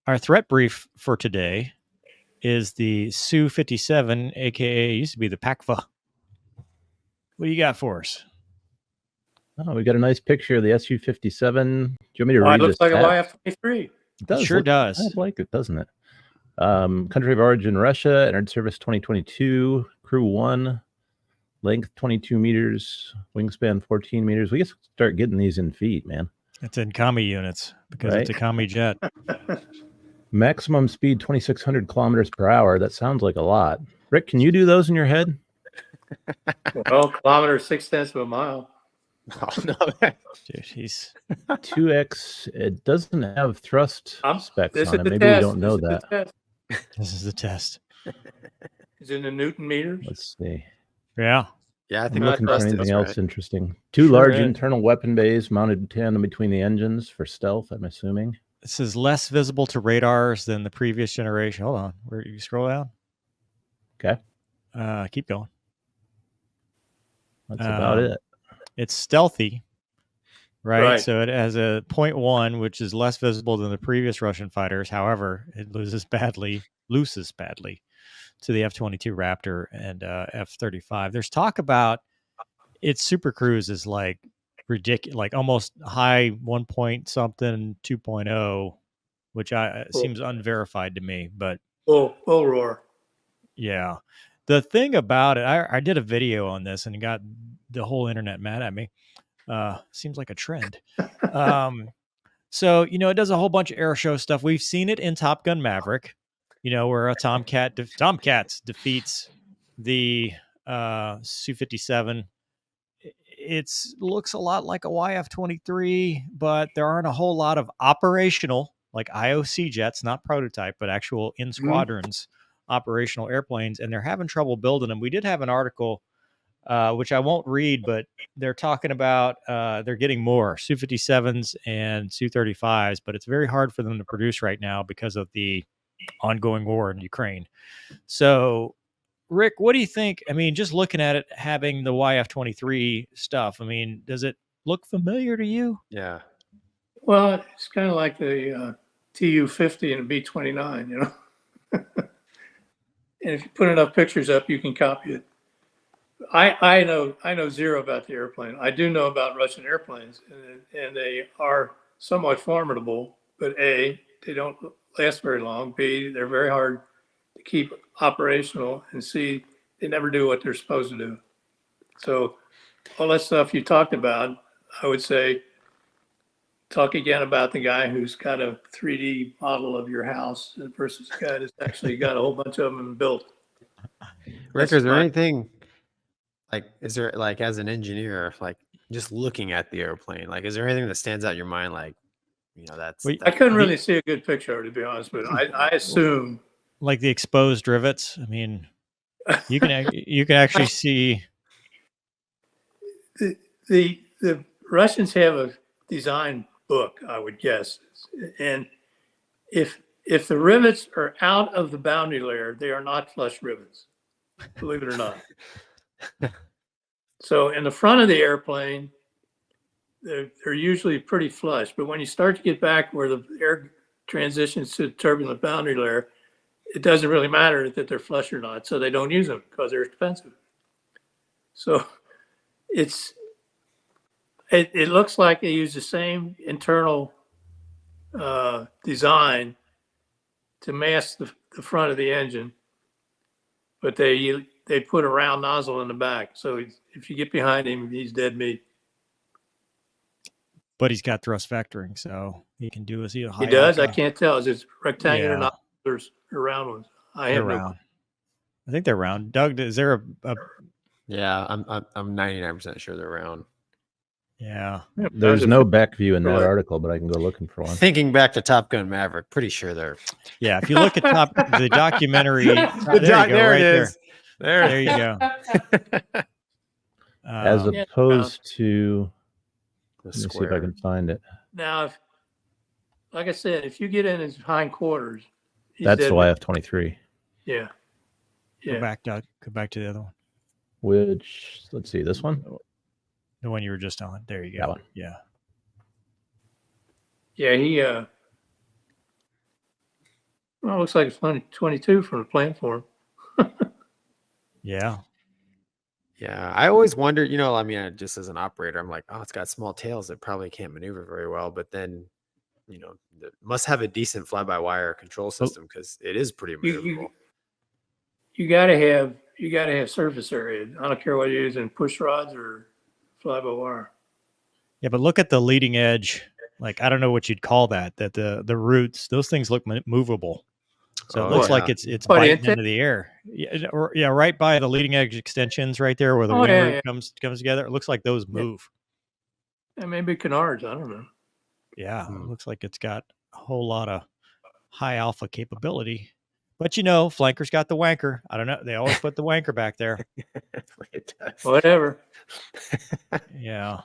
Our threat brief for today is the SU-57, aka used to be the PACFA. What do you got for us? Oh, we got a nice picture of the SU-57. Do you want me to read it looks this? Like a YF-23. It does. It sure does. I like it, doesn't it? Country of origin, Russia. Entered service 2022. Crew 1. Length 22 meters. Wingspan 14 meters. We can start getting these in feet, man. It's in commie units because It's a commie jet. Maximum speed 2,600 kilometers per hour. That sounds like a lot. Rick, can you do those in your head? Well, kilometer 6/10 of a mile. Oh, no. Dude, he's 2x. It doesn't have thrust specs on it. Maybe test. we don't know that. This is the test. Is it in Newton meters? Let's see. Yeah. Yeah, I I'm think looking for anything else right. interesting. Two large internal weapon bays mounted tandem between the engines for stealth, I'm assuming. This is less visible to radars than the previous generation. Hold on. Where you scroll down? Okay. Keep going. That's about it. It's stealthy, right? So it has a 0.1, which is less visible than the previous Russian fighters. However, it loses badly to the F-22 Raptor and F-35. There's talk about its super cruise is like ridiculous, like almost high 1 point something 2.0, which seems unverified to me. But roar. Yeah. The thing about it, I did a video on this and got the whole internet mad at me. Seems like a trend. So, it does a whole bunch of air show stuff. We've seen it in Top Gun Maverick, where a Tomcats defeats the Su-57. It looks a lot like a YF-23, but there aren't a whole lot of operational, like IOC jets, not prototype, but actual in squadrons. Operational airplanes, and they're having trouble building them. We did have an article, which I won't read, but they're talking about they're getting more Su-57s and Su-35s, but it's very hard for them to produce right now because of the ongoing war in Ukraine. So, Rick, what do you think? I mean, just looking at it, having the YF-23 stuff, I mean, does it look familiar to you? Yeah. Well, it's kind of like the Tu-50 and a B-29, And if you put enough pictures up, you can copy it. I know zero about the airplane. I do know about Russian airplanes, and they are somewhat formidable. But A, they don't last very long. B, they're very hard to keep operational. And C, they never do what they're supposed to do. So all that stuff you talked about, I would say, talk again about the guy who's got a 3D model of your house versus the guy that's actually got a whole bunch of them built. Rick, is there anything as an engineer, like just looking at the airplane, like, is there anything that stands out in your mind? Like, I couldn't really see a good picture, to be honest, but I assume like the exposed rivets. I mean, you can actually see the Russians have a design book, I would guess, and if the rivets are out of the boundary layer, they are not flush rivets, believe it or not. So in the front of the airplane, they're usually pretty flush, but when you start to get back where the air transitions to the turbulent boundary layer, it doesn't really matter that they're flush or not, so they don't use them because they're expensive. So it looks like they use the same internal design to mask the front of the engine, but they put a round nozzle in the back. So if you get behind him, he's dead meat. But he's got thrust vectoring, so he can do he does. I can't tell. Is it rectangular nozzles or round ones? They're round. I think they're round. Doug, is there a Yeah, I'm 99% sure they're round. Yeah. There's no back view in that article, but I can go looking for one. Thinking back to Top Gun Maverick, pretty sure they're. Yeah, if you look at the documentary, there it is. There you go. As opposed to, let me see if I can find it. Now, like I said, if you get in his hindquarters, that's the YF-23. Yeah. Go back, Doug. Go back to the other one. Which, let's see, this one? The one you were just on. There you go. That one. Yeah. Yeah, Well, it looks like it's 22 from the plan form. Yeah. Yeah, I always wonder, I mean, just as an operator, I'm like, oh, it's got small tails that probably can't maneuver very well. But then, it must have a decent fly-by-wire control system because it is pretty You, maneuverable. you gotta have surface area. I don't care what you're using, push rods or fly by wire. Yeah, but look at the leading edge. Like, I don't know what you'd call that the roots, those things look movable. So it Oh, looks yeah. like it's But biting intake- into the air. Yeah, right by the leading edge extensions right there where the Oh, wing yeah, root yeah. comes together. It looks like those Yeah. move. Maybe canards. I don't know. Yeah, it Hmm. looks like it's got a whole lot of high alpha capability. But flanker's got the wanker. I don't know. They always put the wanker back there. It does. Whatever. Yeah.